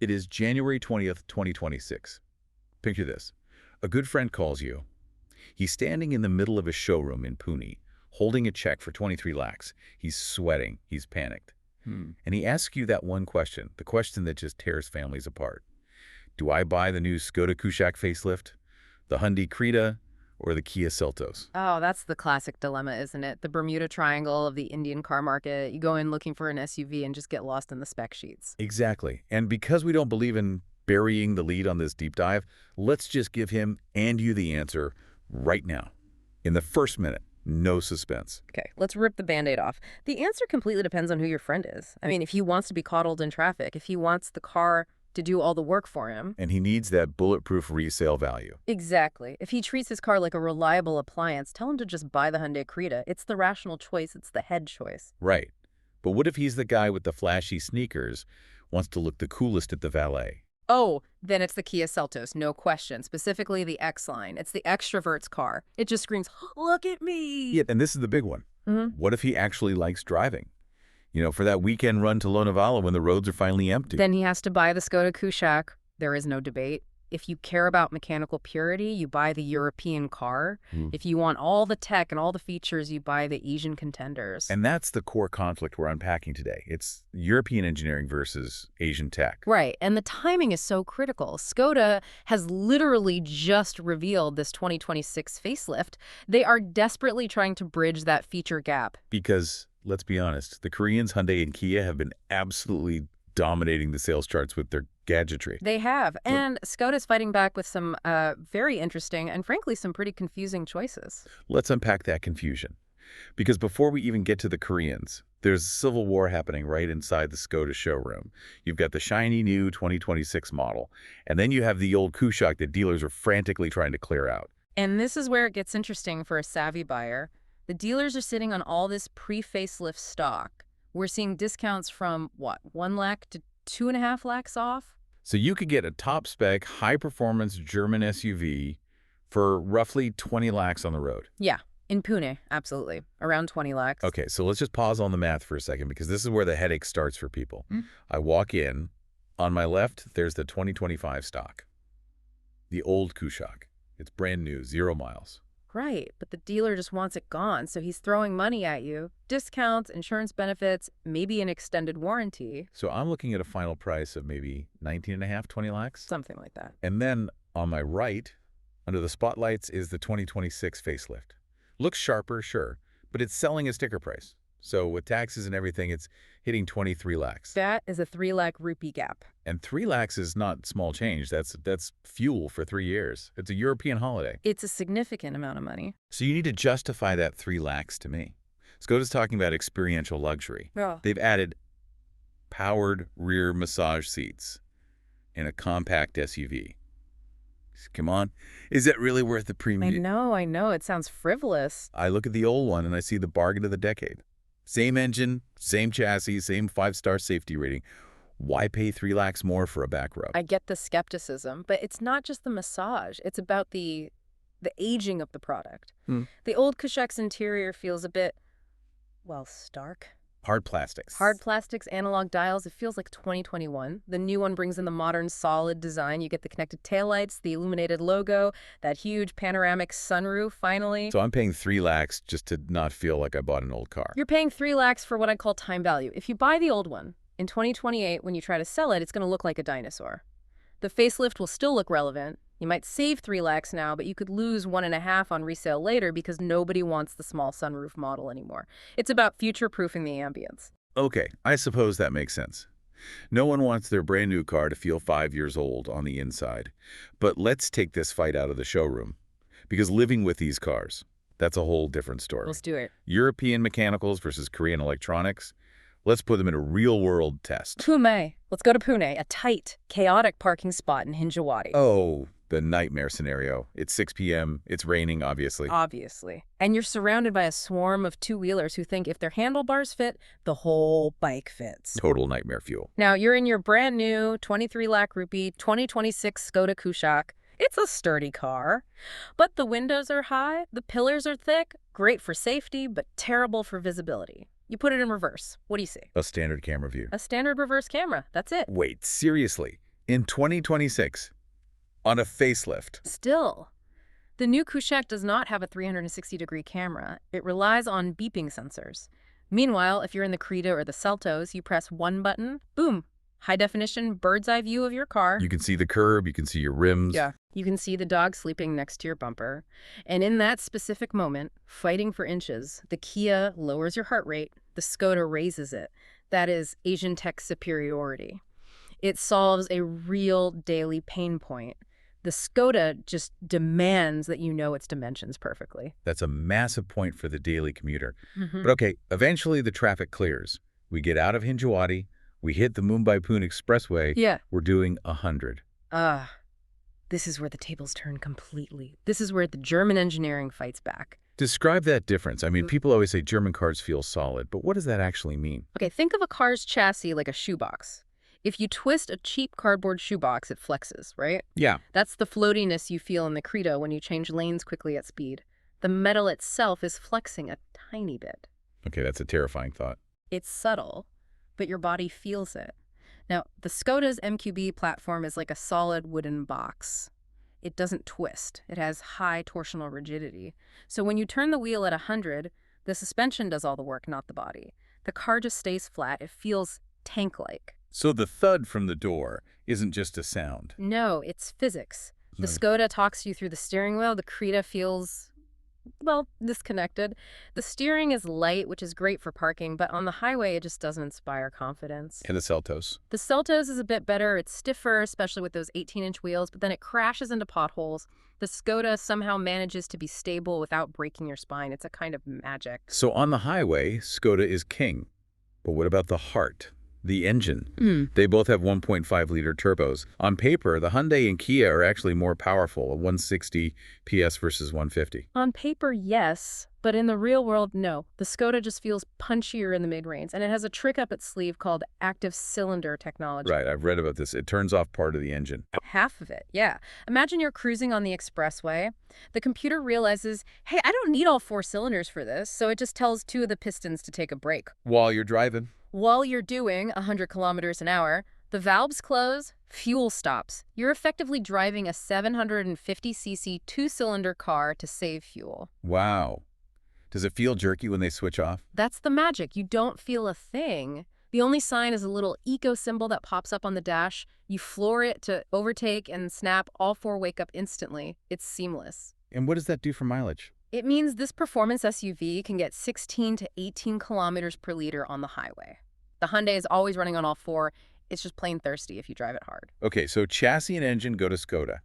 It is January 20th, 2026. Picture this. A good friend calls you. He's standing in the middle of a showroom in Pune, holding a check for 23 lakhs. He's sweating. He's panicked. And he asks you that one question, the question that just tears families apart. Do I buy the new Skoda Kushaq facelift, the Hyundai Creta, or the Kia Seltos? Oh, that's the classic dilemma, isn't it? The Bermuda Triangle of the Indian car market. You go in looking for an SUV and just get lost in the spec sheets. Exactly. And because we don't believe in burying the lead on this deep dive, let's just give him and you the answer right now. In the first minute, no suspense. Okay, let's rip the Band-Aid off. The answer completely depends on who your friend is. I mean, if he wants to be coddled in traffic, if he wants the car to do all the work for him. And he needs that bulletproof resale value. Exactly. If he treats his car like a reliable appliance, tell him to just buy the Hyundai Creta. It's the rational choice. It's the head choice. Right. But what if he's the guy with the flashy sneakers, wants to look the coolest at the valet? Oh, then it's the Kia Seltos, no question. Specifically the X-Line. It's the extrovert's car. It just screams, look at me! Yeah, and this is the big one. What if he actually likes driving? You know, for that weekend run to Lonavala when the roads are finally empty. Then he has to buy the Skoda Kushaq. There is no debate. If you care about mechanical purity, you buy the European car. If you want all the tech and all the features, you buy the Asian contenders. And that's the core conflict we're unpacking today. It's European engineering versus Asian tech. Right, and the timing is so critical. Skoda has literally just revealed this 2026 facelift. They are desperately trying to bridge that feature gap. Because, let's be honest, the Koreans, Hyundai and Kia have been absolutely dominating the sales charts with their gadgetry. They have, and Skoda's fighting back with some very interesting and frankly some pretty confusing choices. Let's unpack that confusion. Because before we even get to the Koreans, there's a civil war happening right inside the Skoda showroom. You've got the shiny new 2026 model, and then you have the old Kushaq that dealers are frantically trying to clear out. And this is where it gets interesting for a savvy buyer. The dealers are sitting on all this pre-facelift stock. We're seeing discounts from, what, 1 lakh to 2.5 lakhs off? So you could get a top-spec, high-performance German SUV for roughly 20 lakhs on the road. Yeah, in Pune, absolutely. Around 20 lakhs. Okay, so let's just pause on the math for a second because this is where the headache starts for people. I walk in. On my left, there's the 2025 stock. The old Kushaq. It's brand new, 0 miles. Right, but the dealer just wants it gone, so he's throwing money at you. Discounts, insurance benefits, maybe an extended warranty. So I'm looking at a final price of maybe 19.5, 20 lakhs. Something like that. And then on my right, under the spotlights, is the 2026 facelift. Looks sharper, sure, but it's selling a sticker price. So with taxes and everything, it's hitting 23 lakhs. That is a 3 lakh rupee gap. And 3 lakhs is not small change. That's fuel for 3 years. It's a European holiday. It's a significant amount of money. So you need to justify that 3 lakhs to me. Skoda's talking about experiential luxury. Yeah. They've added powered rear massage seats in a compact SUV. Come on. Is that really worth the premium? I know. It sounds frivolous. I look at the old one and I see the bargain of the decade. Same engine, same chassis, same 5-star safety rating. Why pay 3 lakhs more for a back rub? I get the skepticism, but it's not just the massage. It's about the aging of the product. The old Kushaq's interior feels a bit, well, stark. Hard plastics. Hard plastics, analog dials, it feels like 2021. The new one brings in the modern, solid design. You get the connected taillights, the illuminated logo, that huge panoramic sunroof, finally. So I'm paying 3 lakhs just to not feel like I bought an old car. You're paying 3 lakhs for what I call time value. If you buy the old one, in 2028, when you try to sell it, it's going to look like a dinosaur. The facelift will still look relevant. You might save 3 lakhs now, but you could lose 1.5 on resale later because nobody wants the small sunroof model anymore. It's about future-proofing the ambience. Okay, I suppose that makes sense. No one wants their brand new car to feel 5 years old on the inside. But let's take this fight out of the showroom. Because living with these cars, that's a whole different story. Let's do it. European mechanicals versus Korean electronics. Let's put them in a real-world test. Pune. Let's go to Pune, a tight, chaotic parking spot in Hinjawadi. Oh, the nightmare scenario. It's 6 p.m. It's raining, obviously. Obviously. And you're surrounded by a swarm of two-wheelers who think if their handlebars fit, the whole bike fits. Total nightmare fuel. Now, you're in your brand new 23 lakh rupee 2026 Skoda Kushaq. It's a sturdy car. But the windows are high, the pillars are thick, great for safety, but terrible for visibility. You put it in reverse. What do you see? A standard camera view. A standard reverse camera. That's it. Wait, seriously? In 2026, on a facelift. Still, the new Kushaq does not have a 360-degree camera. It relies on beeping sensors. Meanwhile, if you're in the Creta or the Seltos, you press one button, boom, high-definition bird's-eye view of your car. You can see the curb, you can see your rims. Yeah. You can see the dog sleeping next to your bumper. And in that specific moment, fighting for inches, the Kia lowers your heart rate, the Skoda raises it. That is Asian tech superiority. It solves a real daily pain point. The Skoda just demands that you know its dimensions perfectly. That's a massive point for the daily commuter. But okay, eventually the traffic clears. We get out of Hinjawadi, we hit the Mumbai-Pune Expressway. Yeah. We're doing 100. This is where the tables turn completely. This is where the German engineering fights back. Describe that difference. I mean, people always say German cars feel solid, but what does that actually mean? Okay, think of a car's chassis like a shoebox. If you twist a cheap cardboard shoebox, it flexes, right? Yeah. That's the floatiness you feel in the Creta when you change lanes quickly at speed. The metal itself is flexing a tiny bit. Okay, that's a terrifying thought. It's subtle, but your body feels it. Now, the Skoda's MQB platform is like a solid wooden box. It doesn't twist. It has high torsional rigidity. So when you turn the wheel at 100, the suspension does all the work, not the body. The car just stays flat. It feels tank-like. So the thud from the door isn't just a sound. No, it's physics. The Skoda talks you through the steering wheel. The Creta feels, well, disconnected. The steering is light, which is great for parking, but on the highway, it just doesn't inspire confidence. And the Seltos. The Seltos is a bit better. It's stiffer, especially with those 18-inch wheels, but then it crashes into potholes. The Skoda somehow manages to be stable without breaking your spine. It's a kind of magic. So on the highway, Skoda is king. But what about the heart? The engine. They both have 1.5-liter turbos. On paper, the Hyundai and Kia are actually more powerful, 160 PS versus 150. On paper, yes, but in the real world, no. The Skoda just feels punchier in the mid-range, and it has a trick up its sleeve called active cylinder technology. Right, I've read about this. It turns off part of the engine. Half of it, yeah. Imagine you're cruising on the expressway. The computer realizes, hey, I don't need all 4 cylinders for this, so it just tells 2 of the pistons to take a break. While you're driving. While you're doing 100 kilometers an hour, the valves close, fuel stops. You're effectively driving a 750cc 2-cylinder car to save fuel. Wow. Does it feel jerky when they switch off? That's the magic. You don't feel a thing. The only sign is a little eco symbol that pops up on the dash. You floor it to overtake and snap. All 4 wake up instantly. It's seamless. And what does that do for mileage? It means this performance SUV can get 16 to 18 kilometers per liter on the highway. The Hyundai is always running on all 4. It's just plain thirsty if you drive it hard. Okay, so chassis and engine go to Skoda.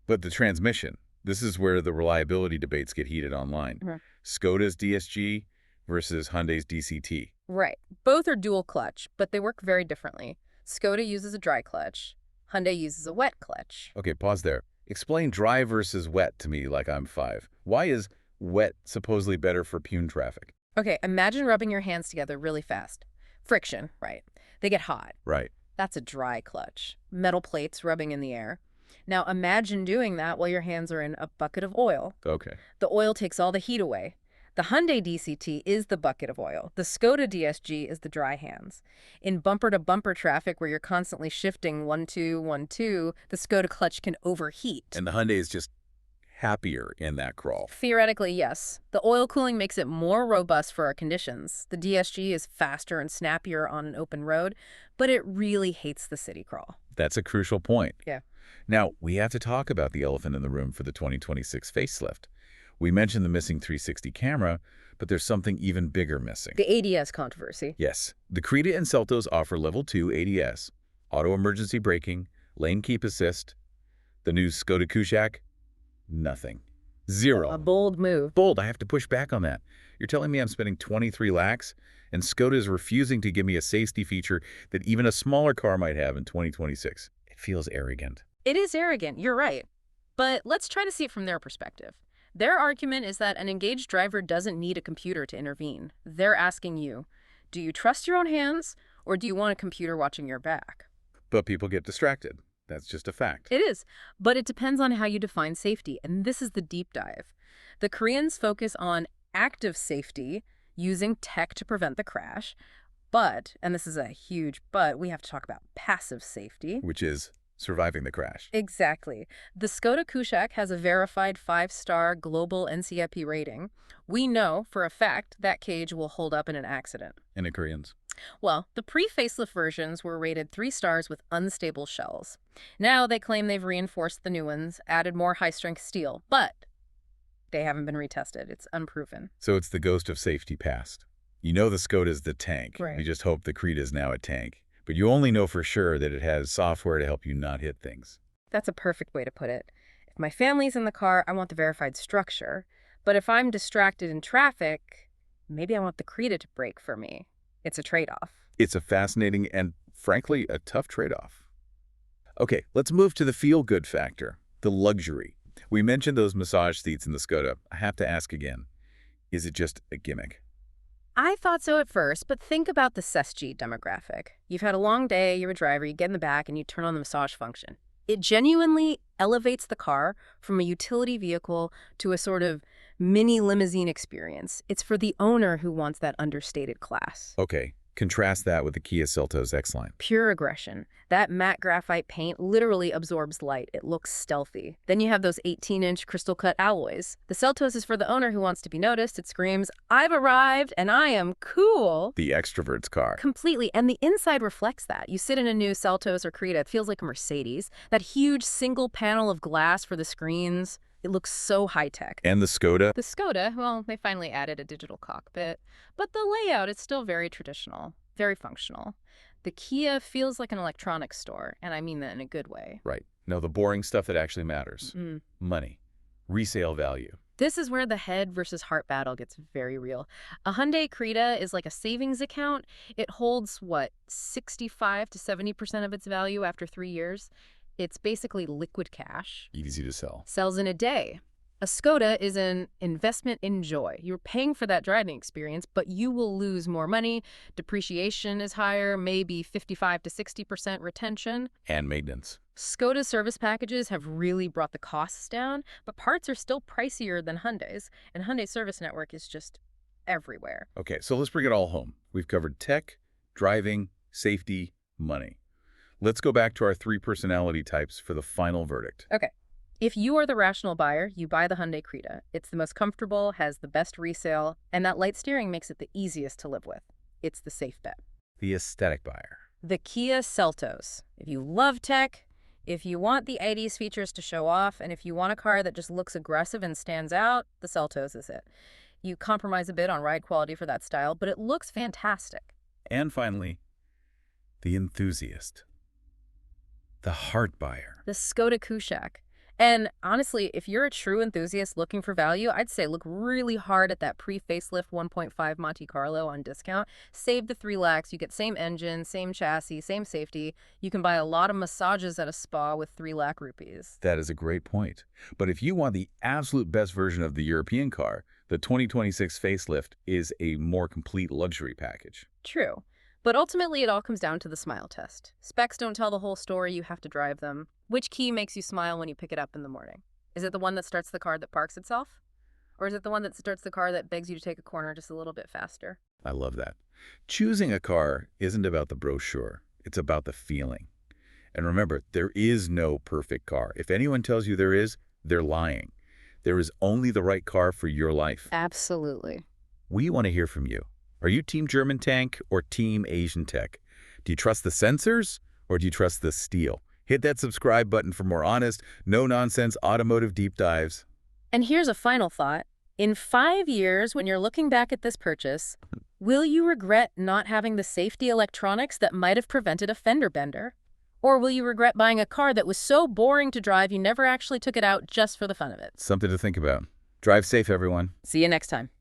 But the transmission, this is where the reliability debates get heated online. Skoda's DSG versus Hyundai's DCT. Right. Both are dual clutch, but they work very differently. Skoda uses a dry clutch. Hyundai uses a wet clutch. Okay, pause there. Explain dry versus wet to me like I'm 5. Why is wet supposedly better for Pune traffic? Okay, imagine rubbing your hands together really fast. Friction, right. They get hot. Right. That's a dry clutch. Metal plates rubbing in the air. Now imagine doing that while your hands are in a bucket of oil. Okay. The oil takes all the heat away. The Hyundai DCT is the bucket of oil. The Skoda DSG is the dry hands. In bumper-to-bumper traffic where you're constantly shifting 1-2, 1-2, the Skoda clutch can overheat. And the Hyundai is just happier in that crawl. Theoretically, yes. The oil cooling makes it more robust for our conditions. The DSG is faster and snappier on an open road, but it really hates the city crawl. That's a crucial point. Yeah. Now, we have to talk about the elephant in the room for the 2026 facelift. We mentioned the missing 360 camera, but there's something even bigger missing. The ADAS controversy. Yes. The Creta and Seltos offer Level 2 ADS, auto emergency braking, lane keep assist. The new Skoda Kushaq, nothing. Zero. A bold move. Bold. I have to push back on that. You're telling me I'm spending 23 lakhs, and Skoda is refusing to give me a safety feature that even a smaller car might have in 2026. It feels arrogant. It is arrogant. You're right. But let's try to see it from their perspective. Their argument is that an engaged driver doesn't need a computer to intervene. They're asking you, do you trust your own hands, or do you want a computer watching your back? But people get distracted. That's just a fact. It is, but it depends on how you define safety, and this is the deep dive. The Koreans focus on active safety, using tech to prevent the crash, but, and this is a huge but, we have to talk about passive safety. Which is? surviving the crash. Exactly. The Skoda Kushaq has a verified 5-star global NCAP rating. We know for a fact that cage will hold up in an accident. And the Koreans. Well, the pre-facelift versions were rated 3 stars with unstable shells. Now they claim they've reinforced the new ones, added more high-strength steel, but they haven't been retested. It's unproven. So it's the ghost of safety past. You know the Skoda's the tank. Right. You just hope the Creta is now a tank. But you only know for sure that it has software to help you not hit things. That's a perfect way to put it. If my family's in the car, I want the verified structure. But if I'm distracted in traffic, maybe I want the Creta to brake for me. It's a trade-off. It's a fascinating and, frankly, a tough trade-off. Okay, let's move to the feel-good factor, the luxury. We mentioned those massage seats in the Skoda. I have to ask again, is it just a gimmick? I thought so at first, but think about the SESG demographic. You've had a long day, you're a driver, you get in the back and you turn on the massage function. It genuinely elevates the car from a utility vehicle to a sort of mini limousine experience. It's for the owner who wants that understated class. Okay, contrast that with the Kia Seltos X-Line. Pure aggression. That matte graphite paint literally absorbs light. It looks stealthy. Then you have those 18-inch crystal-cut alloys. The Seltos is for the owner who wants to be noticed. It screams, "I've arrived and I am cool." The extrovert's car. Completely. And the inside reflects that. You sit in a new Seltos or Creta, it feels like a Mercedes. That huge single panel of glass for the screens. It looks so high-tech. And the Skoda? The Skoda, well, they finally added a digital cockpit, but the layout is still very traditional, very functional. The Kia feels like an electronics store, and I mean that in a good way. Right. No, the boring stuff that actually matters. Money. Resale value. This is where the head versus heart battle gets very real. A Hyundai Creta is like a savings account. It holds, 65 to 70% of its value after 3 years. It's basically liquid cash. Easy to sell. Sells in a day. A Skoda is an investment in joy. You're paying for that driving experience, but you will lose more money. Depreciation is higher, maybe 55 to 60% retention. And maintenance. Skoda service packages have really brought the costs down, but parts are still pricier than Hyundai's, and Hyundai's service network is just everywhere. Okay, so let's bring it all home. We've covered tech, driving, safety, money. Let's go back to our 3 personality types for the final verdict. Okay. If you are the rational buyer, you buy the Hyundai Creta. It's the most comfortable, has the best resale, and that light steering makes it the easiest to live with. It's the safe bet. The aesthetic buyer. The Kia Seltos. If you love tech, if you want the ADAS features to show off, and if you want a car that just looks aggressive and stands out, the Seltos is it. You compromise a bit on ride quality for that style, but it looks fantastic. And finally, the enthusiast. The heart buyer. The Skoda Kushaq. And honestly, if you're a true enthusiast looking for value, I'd say look really hard at that pre-facelift 1.5 Monte Carlo on discount. Save the 3 lakhs. You get same engine, same chassis, same safety. You can buy a lot of massages at a spa with 3 lakh rupees. That is a great point. But if you want the absolute best version of the European car, the 2026 facelift is a more complete luxury package. True. But ultimately, it all comes down to the smile test. Specs don't tell the whole story, you have to drive them. Which key makes you smile when you pick it up in the morning? Is it the one that starts the car that parks itself? Or is it the one that starts the car that begs you to take a corner just a little bit faster? I love that. Choosing a car isn't about the brochure. It's about the feeling. And remember, there is no perfect car. If anyone tells you there is, they're lying. There is only the right car for your life. Absolutely. We want to hear from you. Are you Team German Tank or Team Asian Tech? Do you trust the sensors or do you trust the steel? Hit that subscribe button for more honest, no-nonsense automotive deep dives. And here's a final thought. In 5 years, when you're looking back at this purchase, will you regret not having the safety electronics that might have prevented a fender bender? Or will you regret buying a car that was so boring to drive you never actually took it out just for the fun of it? Something to think about. Drive safe, everyone. See you next time.